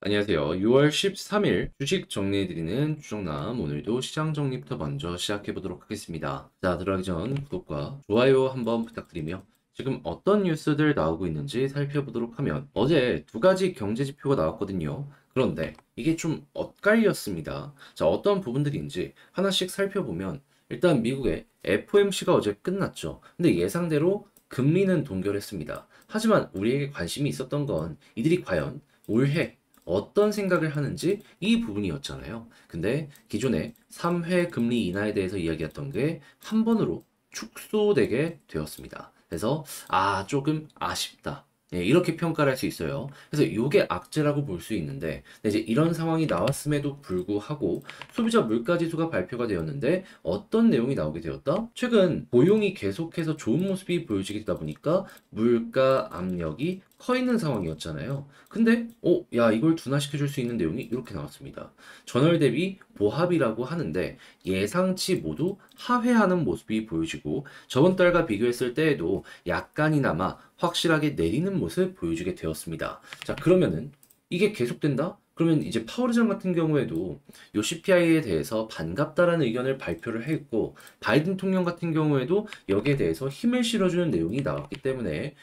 안녕하세요. 6월 13일 주식 정리해드리는 주정남, 오늘도 시장 정리부터 먼저 시작해보도록 하겠습니다. 자, 들어가기 전 구독과 좋아요 한번 부탁드리며 지금 어떤 뉴스들 나오고 있는지 살펴보도록 하면 어제 두 가지 경제 지표가 나왔거든요. 그런데 이게 좀 엇갈렸습니다. 자, 어떤 부분들인지 하나씩 살펴보면 일단 미국의 FOMC가 어제 끝났죠. 근데 예상대로 금리는 동결했습니다. 하지만 우리에게 관심이 있었던 건 이들이 과연 올해 어떤 생각을 하는지 이 부분이었잖아요. 근데 기존에 3회 금리 인하에 대해서 이야기했던 게 한 번으로 축소되게 되었습니다. 그래서 조금 아쉽다. 네, 이렇게 평가를 할 수 있어요. 그래서 이게 악재라고 볼 수 있는데 이제 이런 상황이 나왔음에도 불구하고 소비자 물가지수가 발표가 되었는데 어떤 내용이 나오게 되었다? 최근 고용이 계속해서 좋은 모습이 보여지다 보니까 물가 압력이 커 있는 상황이었잖아요. 근데 야, 이걸 둔화시켜 줄 수 있는 내용이 이렇게 나왔습니다. 전월 대비 보합이라고 하는데 예상치 모두 하회하는 모습이 보여지고 저번 달과 비교했을 때에도 약간이나마 확실하게 내리는 모습 보여주게 되었습니다. 자, 그러면은 이게 계속된다? 그러면 이제 파월 의장 같은 경우에도 요 CPI에 대해서 반갑다라는 의견을 발표를 했고 바이든 통령 같은 경우에도 여기에 대해서 힘을 실어주는 내용이 나왔기 때문에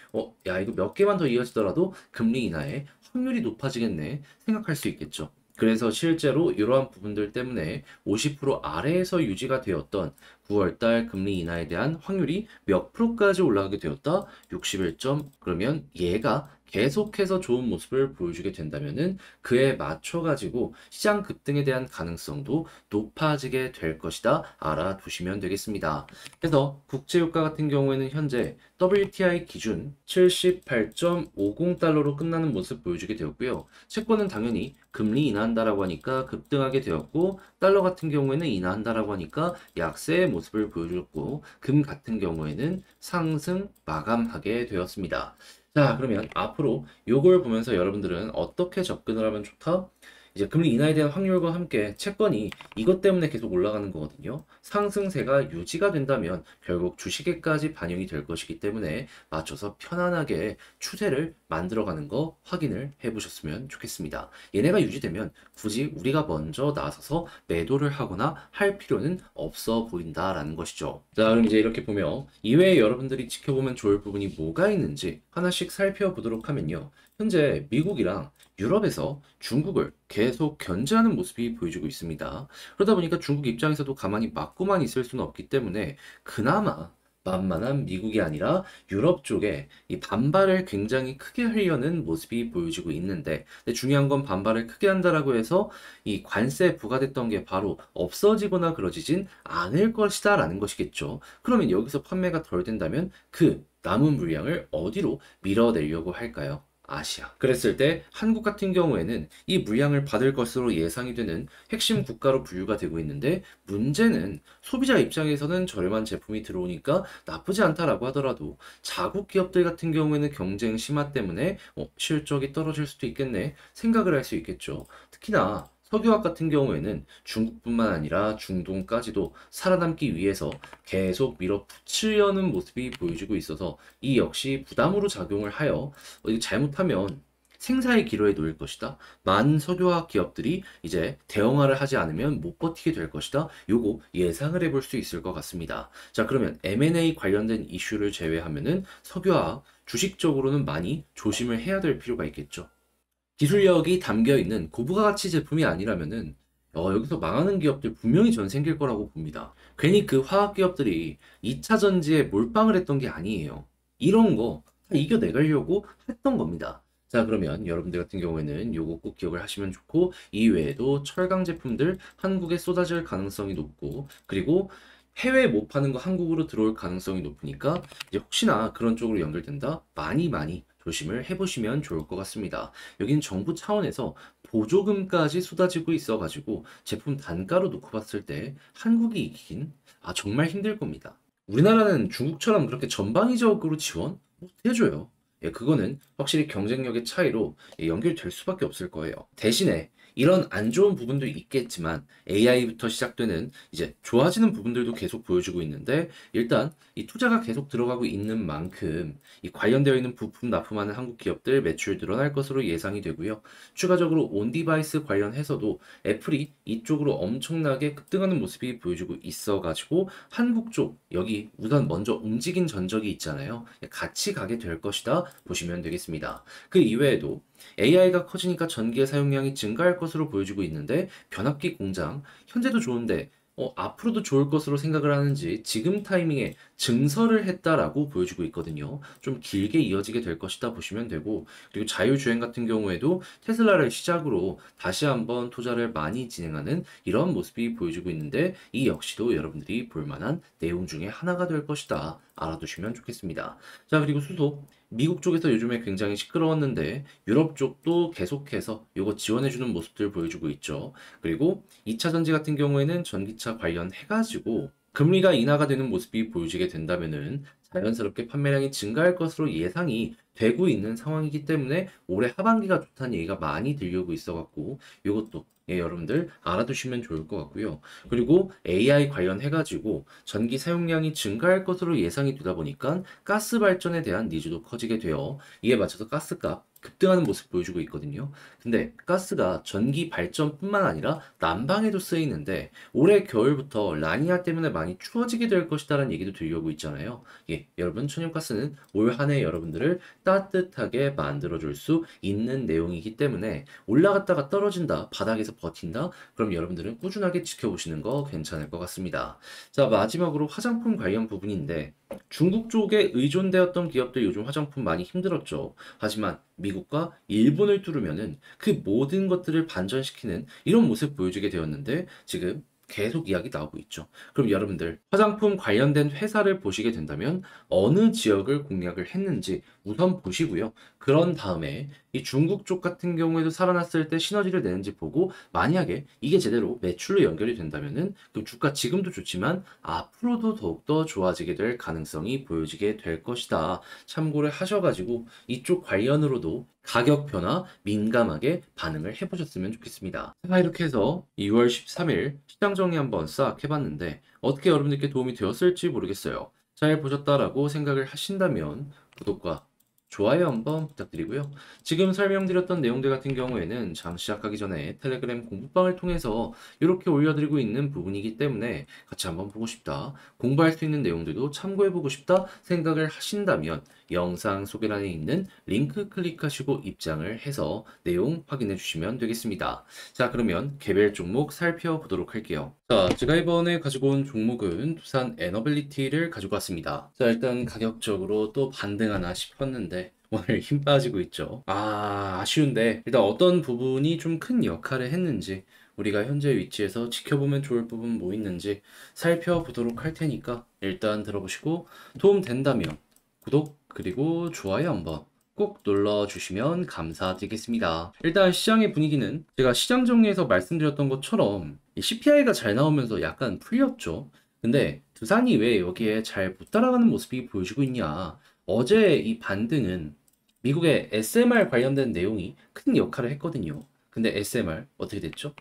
야, 이거 몇 개만 더 이어지더라도 금리 인하의 확률이 높아지겠네 생각할 수 있겠죠. 그래서 실제로 이러한 부분들 때문에 50% 아래에서 유지가 되었던 9월달 금리 인하에 대한 확률이 몇 프로까지 올라가게 되었다? 61점. 그러면 얘가 계속해서 좋은 모습을 보여주게 된다면은 그에 맞춰가지고 시장 급등에 대한 가능성도 높아지게 될 것이다. 알아두시면 되겠습니다. 그래서 국제유가 같은 경우에는 현재 WTI 기준 78.50달러로 끝나는 모습 보여주게 되었고요. 채권은 당연히 금리 인하한다라고 하니까 급등하게 되었고 달러 같은 경우에는 인하한다라고 하니까 약세의 모습을 보여줬고 금 같은 경우에는 상승 마감하게 되었습니다. 자, 그러면 앞으로 요걸 보면서 여러분들은 어떻게 접근을 하면 좋다? 이제 금리 인하에 대한 확률과 함께 채권이 이것 때문에 계속 올라가는 거거든요. 상승세가 유지가 된다면 결국 주식에까지 반영이 될 것이기 때문에 맞춰서 편안하게 추세를 만들어가는 거 확인을 해보셨으면 좋겠습니다. 얘네가 유지되면 굳이 우리가 먼저 나서서 매도를 하거나 할 필요는 없어 보인다라는 것이죠. 자, 그럼 이제 이렇게 보면 이외에 여러분들이 지켜보면 좋을 부분이 뭐가 있는지 하나씩 살펴보도록 하면요. 현재 미국이랑 유럽에서 중국을 계속 견제하는 모습이 보여지고 있습니다. 그러다 보니까 중국 입장에서도 가만히 맞고만 있을 수는 없기 때문에 그나마 만만한 미국이 아니라 유럽 쪽에 이 반발을 굉장히 크게 하려는 모습이 보여지고 있는데 근데 중요한 건 반발을 크게 한다라고 해서 이 관세 부과됐던 게 바로 없어지거나 그러지진 않을 것이다 라는 것이겠죠. 그러면 여기서 판매가 덜 된다면 그 남은 물량을 어디로 밀어내려고 할까요? 아시아. 그랬을 때 한국 같은 경우에는 이 물량을 받을 것으로 예상이 되는 핵심 국가로 분류가 되고 있는데 문제는 소비자 입장에서는 저렴한 제품이 들어오니까 나쁘지 않다라고 하더라도 자국 기업들 같은 경우에는 경쟁 심화 때문에 실적이 떨어질 수도 있겠네 생각을 할 수 있겠죠. 특히나 석유화학 같은 경우에는 중국뿐만 아니라 중동까지도 살아남기 위해서 계속 밀어붙이려는 모습이 보여지고 있어서 이 역시 부담으로 작용을 하여 이거 잘못하면 생사의 기로에 놓일 것이다. 많은 석유화학 기업들이 이제 대형화를 하지 않으면 못 버티게 될 것이다. 요거 예상을 해볼 수 있을 것 같습니다. 자, 그러면 M&A 관련된 이슈를 제외하면은 석유화학 주식적으로는 많이 조심을 해야 될 필요가 있겠죠. 기술력이 담겨 있는 고부가 가치 제품이 아니라면은 여기서 망하는 기업들 분명히 전 생길 거라고 봅니다. 괜히 그 화학 기업들이 2차 전지에 몰빵을 했던 게 아니에요. 이런 거 다 이겨내가려고 했던 겁니다. 자, 그러면 여러분들 같은 경우에는 요거 꼭 기억을 하시면 좋고 이 외에도 철강 제품들 한국에 쏟아질 가능성이 높고 그리고 해외에 못 파는 거 한국으로 들어올 가능성이 높으니까 이제 혹시나 그런 쪽으로 연결된다 많이 많이 조심을 해보시면 좋을 것 같습니다. 여긴 정부 차원에서 보조금까지 쏟아지고 있어가지고 제품 단가로 놓고 봤을 때 한국이 이기긴 정말 힘들 겁니다. 우리나라는 중국처럼 그렇게 전방위적으로 지원 못 해줘요. 예, 그거는 확실히 경쟁력의 차이로 연결될 수밖에 없을 거예요. 대신에 이런 안 좋은 부분도 있겠지만 AI부터 시작되는 이제 좋아지는 부분들도 계속 보여주고 있는데 일단 이 투자가 계속 들어가고 있는 만큼 이 관련되어 있는 부품 납품하는 한국 기업들 매출 늘어날 것으로 예상이 되고요. 추가적으로 온 디바이스 관련해서도 애플이 이쪽으로 엄청나게 급등하는 모습이 보여주고 있어가지고 한국 쪽 여기 우선 먼저 움직인 전적이 있잖아요. 같이 가게 될 것이다 보시면 되겠습니다. 그 이외에도 AI가 커지니까 전기의 사용량이 증가할 것으로 보여지고 있는데 변압기 공장 현재도 좋은데 앞으로도 좋을 것으로 생각을 하는지 지금 타이밍에 증설을 했다라고 보여주고 있거든요. 좀 길게 이어지게 될 것이다 보시면 되고 그리고 자율주행 같은 경우에도 테슬라를 시작으로 다시 한번 투자를 많이 진행하는 이런 모습이 보여지고 있는데 이 역시도 여러분들이 볼만한 내용 중에 하나가 될 것이다. 알아두시면 좋겠습니다. 자, 그리고 수소. 미국 쪽에서 요즘에 굉장히 시끄러웠는데 유럽 쪽도 계속해서 이거 지원해주는 모습들 보여주고 있죠. 그리고 2차 전지 같은 경우에는 전기차 관련해가지고 금리가 인하가 되는 모습이 보여지게 된다면은 자연스럽게 판매량이 증가할 것으로 예상이 되고 있는 상황이기 때문에 올해 하반기가 좋다는 얘기가 많이 들려오고 있어갖고 이것도 여러분들 알아두시면 좋을 것 같고요. 그리고 AI 관련해가지고 전기 사용량이 증가할 것으로 예상이 되다 보니까 가스 발전에 대한 니즈도 커지게 되어 이에 맞춰서 가스값 급등하는 모습 보여주고 있거든요. 근데 가스가 전기 발전뿐만 아니라 난방에도 쓰이는데 올해 겨울부터 라니냐 때문에 많이 추워지게 될 것이다라는 얘기도 들려오고 있잖아요. 예, 여러분 천연가스는 올 한 해 여러분들을 따뜻하게 만들어줄 수 있는 내용이기 때문에 올라갔다가 떨어진다, 바닥에서 버틴다, 그럼 여러분들은 꾸준하게 지켜보시는 거 괜찮을 것 같습니다. 자, 마지막으로 화장품 관련 부분인데 중국 쪽에 의존되었던 기업들 요즘 화장품 많이 힘들었죠. 하지만 미국과 일본을 뚫으면은 그 모든 것들을 반전시키는 이런 모습 보여주게 되었는데 지금 계속 이야기 나오고 있죠. 그럼 여러분들 화장품 관련된 회사를 보시게 된다면 어느 지역을 공략을 했는지 우선 보시고요. 그런 다음에 이 중국 쪽 같은 경우에도 살아났을 때 시너지를 내는지 보고 만약에 이게 제대로 매출로 연결이 된다면은 그럼 주가 지금도 좋지만 앞으로도 더욱더 좋아지게 될 가능성이 보여지게 될 것이다. 참고를 하셔가지고 이쪽 관련으로도 가격 변화 민감하게 반응을 해보셨으면 좋겠습니다. 자, 이렇게 해서 2월 13일 시장 정리 한번 싹 해봤는데 어떻게 여러분들께 도움이 되었을지 모르겠어요. 잘 보셨다라고 생각을 하신다면 구독과 좋아요 한번 부탁드리고요. 지금 설명드렸던 내용들 같은 경우에는 장 시작하기 전에 텔레그램 공부방을 통해서 이렇게 올려드리고 있는 부분이기 때문에 같이 한번 보고 싶다, 공부할 수 있는 내용들도 참고해보고 싶다 생각을 하신다면 영상 소개란에 있는 링크 클릭하시고 입장을 해서 내용 확인해 주시면 되겠습니다. 자, 그러면 개별 종목 살펴보도록 할게요. 자, 제가 이번에 가지고 온 종목은 두산 에너빌리티를 가지고 왔습니다. 자, 일단 가격적으로 또 반등하나 싶었는데 오늘 힘 빠지고 있죠. 아쉬운데 일단 어떤 부분이 좀 큰 역할을 했는지 우리가 현재 위치에서 지켜보면 좋을 부분 뭐 있는지 살펴보도록 할 테니까 일단 들어보시고 도움 된다면 구독 그리고 좋아요 한번 꼭 눌러주시면 감사드리겠습니다. 일단 시장의 분위기는 제가 시장 정리에서 말씀드렸던 것처럼 이 CPI가 잘 나오면서 약간 풀렸죠. 근데 두산이 왜 여기에 잘 못 따라가는 모습이 보여지고 있냐. 어제 이 반등은 미국의 SMR 관련된 내용이 큰 역할을 했거든요. 근데 SMR 어떻게 됐죠?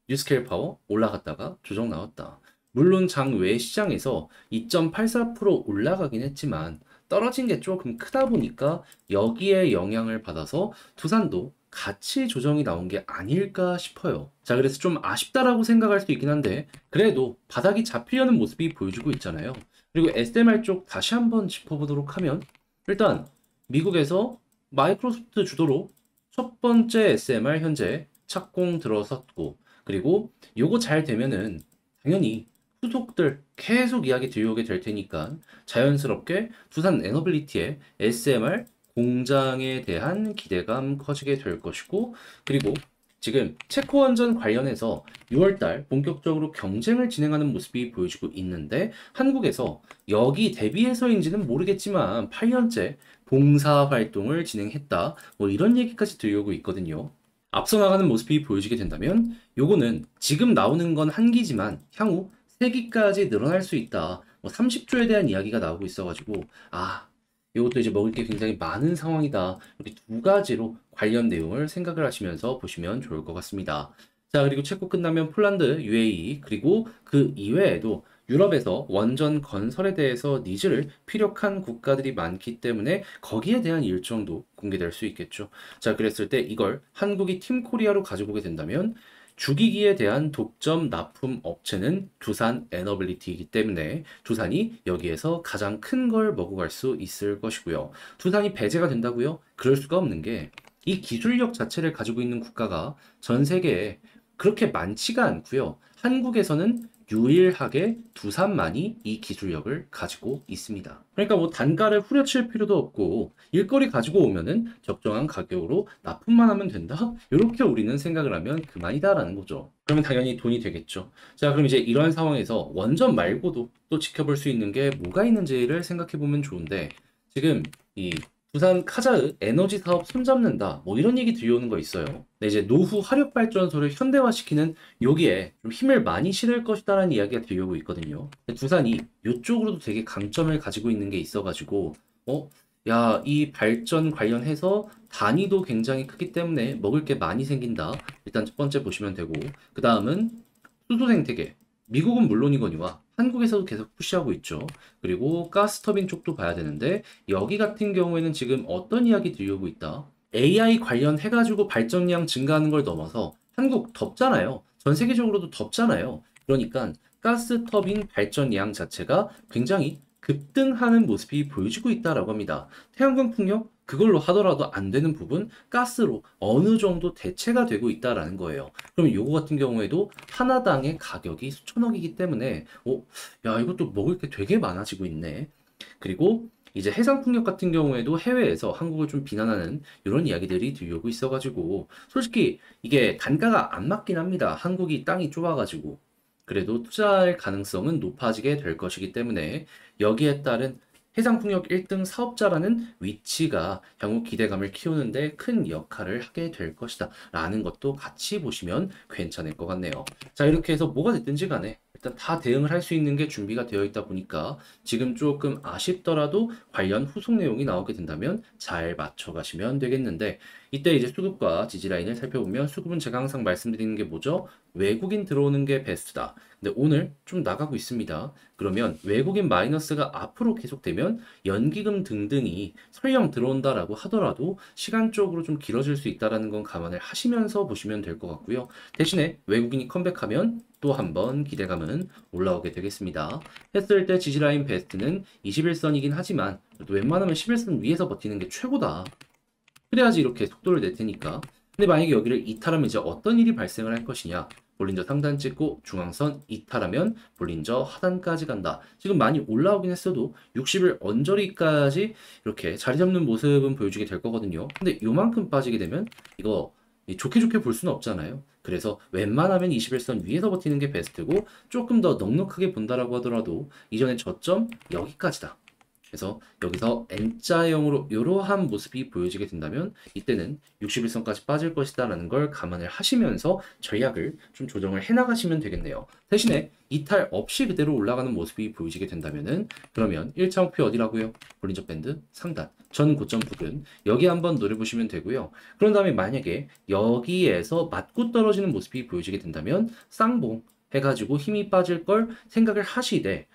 뉴스케일 파워 올라갔다가 조정 나왔다. 물론 장외 시장에서 2.84% 올라가긴 했지만 떨어진 게 조금 크다 보니까 여기에 영향을 받아서 두산도 같이 조정이 나온 게 아닐까 싶어요. 자, 그래서 좀 아쉽다라고 생각할 수 있긴 한데 그래도 바닥이 잡히려는 모습이 보여주고 있잖아요. 그리고 SMR 쪽 다시 한번 짚어보도록 하면 일단 미국에서 마이크로소프트 주도로 첫 번째 SMR 현재 착공 들어섰고 그리고 요거 잘 되면은 당연히 후속들 계속 이야기 들려오게 될 테니까 자연스럽게 두산 에너빌리티의 SMR 공장에 대한 기대감 커지게 될 것이고 그리고 지금 체코 원전 관련해서 6월달 본격적으로 경쟁을 진행하는 모습이 보여지고 있는데 한국에서 여기 대비해서인지는 모르겠지만 8년째 봉사 활동을 진행했다 뭐 이런 얘기까지 들려오고 있거든요. 앞서 나가는 모습이 보여지게 된다면 요거는 지금 나오는 건 한 기지만 향후 3기까지 늘어날 수 있다. 뭐 30조에 대한 이야기가 나오고 있어가지고 이것도 이제 먹을 게 굉장히 많은 상황이다. 이렇게 두 가지로 관련 내용을 생각을 하시면서 보시면 좋을 것 같습니다. 자, 그리고 체코 끝나면 폴란드, UAE, 그리고 그 이외에도 유럽에서 원전 건설에 대해서 니즈를 피력한 국가들이 많기 때문에 거기에 대한 일정도 공개될 수 있겠죠. 자, 그랬을 때 이걸 한국이 팀 코리아로 가져보게 된다면 주기기에 대한 독점 납품 업체는 두산 에너빌리티이기 때문에 두산이 여기에서 가장 큰 걸 먹어갈 수 있을 것이고요. 두산이 배제가 된다고요? 그럴 수가 없는 게 이 기술력 자체를 가지고 있는 국가가 전 세계에 그렇게 많지가 않고요. 한국에서는 유일하게 두산만이 이 기술력을 가지고 있습니다. 그러니까 뭐 단가를 후려칠 필요도 없고 일거리 가지고 오면은 적정한 가격으로 납품만 하면 된다? 이렇게 우리는 생각을 하면 그만이다라는 거죠. 그러면 당연히 돈이 되겠죠. 자, 그럼 이제 이런 상황에서 원전 말고도 또 지켜볼 수 있는 게 뭐가 있는지를 생각해 보면 좋은데 지금 이 부산 카자흐 에너지 사업 손잡는다 뭐 이런 얘기 들려오는 거 있어요. 근데 이제 노후 화력 발전소를 현대화시키는 여기에 좀 힘을 많이 실을 것이다라는 이야기가 들려오고 있거든요. 근데 두산이 이쪽으로도 되게 강점을 가지고 있는 게 있어가지고 야, 이 발전 관련해서 단위도 굉장히 크기 때문에 먹을 게 많이 생긴다. 일단 첫 번째 보시면 되고 그 다음은 수소 생태계. 미국은 물론이거니와 한국에서도 계속 푸시하고 있죠. 그리고 가스터빈 쪽도 봐야 되는데 여기 같은 경우에는 지금 어떤 이야기 들려오고 있다. AI 관련해가지고 발전량 증가하는 걸 넘어서 한국 덥잖아요. 전 세계적으로도 덥잖아요. 그러니까 가스터빈 발전량 자체가 굉장히 급등하는 모습이 보여지고 있다라고 합니다. 태양광 풍력 그걸로 하더라도 안 되는 부분 가스로 어느 정도 대체가 되고 있다라는 거예요. 그럼 요거 같은 경우에도 하나당의 가격이 수천억이기 때문에 야 이것도 먹을 게 되게 많아지고 있네. 그리고 이제 해상풍력 같은 경우에도 해외에서 한국을 좀 비난하는 이런 이야기들이 들려오고 있어가지고 솔직히 이게 단가가 안 맞긴 합니다. 한국이 땅이 좁아가지고 그래도 투자할 가능성은 높아지게 될 것이기 때문에 여기에 따른 해상풍력 1등 사업자라는 위치가 향후 기대감을 키우는데 큰 역할을 하게 될 것이다 라는 것도 같이 보시면 괜찮을 것 같네요. 자, 이렇게 해서 뭐가 됐든지 간에 일단 다 대응을 할 수 있는 게 준비가 되어 있다 보니까 지금 조금 아쉽더라도 관련 후속 내용이 나오게 된다면 잘 맞춰가시면 되겠는데 이때 이제 수급과 지지라인을 살펴보면 수급은 제가 항상 말씀드리는 게 뭐죠? 외국인 들어오는 게 베스트다. 근데 오늘 좀 나가고 있습니다. 그러면 외국인 마이너스가 앞으로 계속되면 연기금 등등이 설령 들어온다라고 하더라도 시간적으로 좀 길어질 수 있다는 건 감안을 하시면서 보시면 될 것 같고요. 대신에 외국인이 컴백하면 또 한 번 기대감은 올라오게 되겠습니다. 했을 때 지지라인 베스트는 21선이긴 하지만 웬만하면 11선 위에서 버티는 게 최고다. 그래야지 이렇게 속도를 낼 테니까. 근데 만약에 여기를 이탈하면 이제 어떤 일이 발생을 할 것이냐. 볼린저 상단 찍고 중앙선 이탈하면 볼린저 하단까지 간다. 지금 많이 올라오긴 했어도 60을 언저리까지 이렇게 자리 잡는 모습은 보여주게 될 거거든요. 근데 요만큼 빠지게 되면 이거 좋게 좋게 볼 수는 없잖아요. 그래서 웬만하면 21선 위에서 버티는 게 베스트고 조금 더 넉넉하게 본다라고 하더라도 이전에 저점 여기까지다. 그래서 여기서 N자형으로 이러한 모습이 보여지게 된다면 이때는 61선까지 빠질 것이다 라는 걸 감안을 하시면서 전략을 좀 조정을 해나가시면 되겠네요. 대신에 이탈 없이 그대로 올라가는 모습이 보여지게 된다면은 그러면 1차 목표 어디라고요? 볼린저 밴드 상단 전 고점 부근 여기 한번 노려보시면 되고요. 그런 다음에 만약에 여기에서 맞고 떨어지는 모습이 보여지게 된다면 쌍봉 해가지고 힘이 빠질 걸 생각을 하시되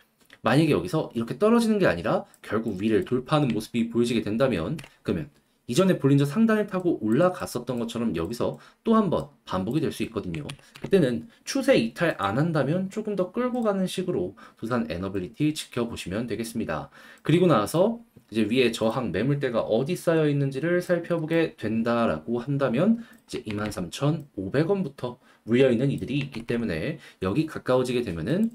만약에 여기서 이렇게 떨어지는 게 아니라 결국 위를 돌파하는 모습이 보여지게 된다면 그러면 이전에 볼린저 상단을 타고 올라갔었던 것처럼 여기서 또 한 번 반복이 될 수 있거든요. 그때는 추세 이탈 안 한다면 조금 더 끌고 가는 식으로 두산 에너빌리티 지켜보시면 되겠습니다. 그리고 나서 이제 위에 저항 매물대가 어디 쌓여 있는지를 살펴보게 된다라고 한다면 이제 23,500원부터 물려있는 이들이 있기 때문에 여기 가까워지게 되면은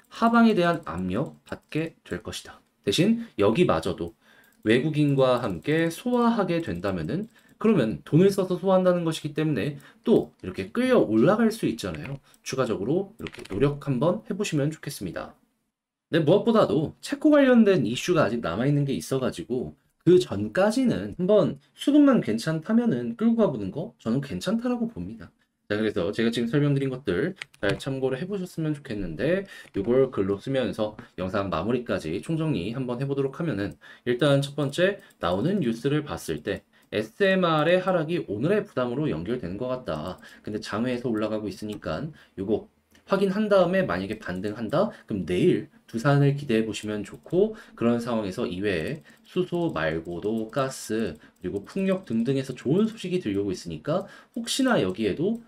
하방에 대한 압력 받게 될 것이다. 대신 여기마저도 외국인과 함께 소화하게 된다면은 그러면 돈을 써서 소화한다는 것이기 때문에 또 이렇게 끌려 올라갈 수 있잖아요. 추가적으로 이렇게 노력 한번 해보시면 좋겠습니다. 근데 무엇보다도 체코 관련된 이슈가 아직 남아있는 게 있어가지고 그 전까지는 한번 수급만 괜찮다면은 끌고 가보는 거 저는 괜찮다라고 봅니다. 자, 그래서 제가 지금 설명드린 것들 잘 참고를 해보셨으면 좋겠는데, 이걸 글로 쓰면서 영상 마무리까지 총정리 한번 해보도록 하면은, 일단 첫 번째, 나오는 뉴스를 봤을 때, SMR의 하락이 오늘의 부담으로 연결되는 것 같다. 근데 장외에서 올라가고 있으니까, 요거 확인한 다음에 만약에 반등한다? 그럼 내일 두산을 기대해 보시면 좋고, 그런 상황에서 이외에 수소 말고도 가스, 그리고 풍력 등등에서 좋은 소식이 들려오고 있으니까, 혹시나 여기에도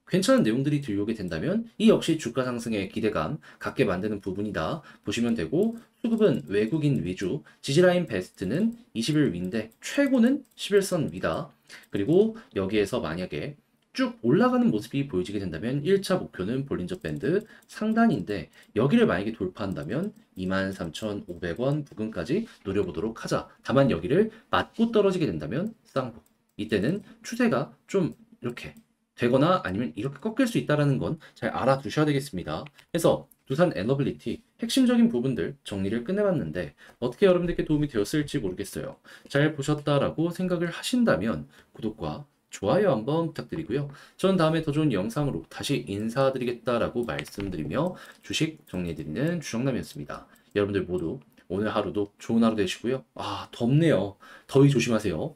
괜찮은 내용들이 들려오게 된다면 이 역시 주가 상승에 기대감 갖게 만드는 부분이다 보시면 되고, 수급은 외국인 위주, 지지라인 베스트는 20일 위인데 최고는 11선 위다. 그리고 여기에서 만약에 쭉 올라가는 모습이 보여지게 된다면 1차 목표는 볼린저 밴드 상단인데, 여기를 만약에 돌파한다면 23,500원 부근까지 노려보도록 하자. 다만 여기를 맞고 떨어지게 된다면 쌍복. 이때는 추세가 좀 이렇게 되거나 아니면 이렇게 꺾일 수 있다는 건 잘 알아두셔야 되겠습니다. 그래서 두산 에너빌리티 핵심적인 부분들 정리를 끝내봤는데 어떻게 여러분들께 도움이 되었을지 모르겠어요. 잘 보셨다라고 생각을 하신다면 구독과 좋아요 한번 부탁드리고요. 전 다음에 더 좋은 영상으로 다시 인사드리겠다라고 말씀드리며 주식 정리해드리는 주정남이었습니다. 여러분들 모두 오늘 하루도 좋은 하루 되시고요. 덥네요. 더위 조심하세요.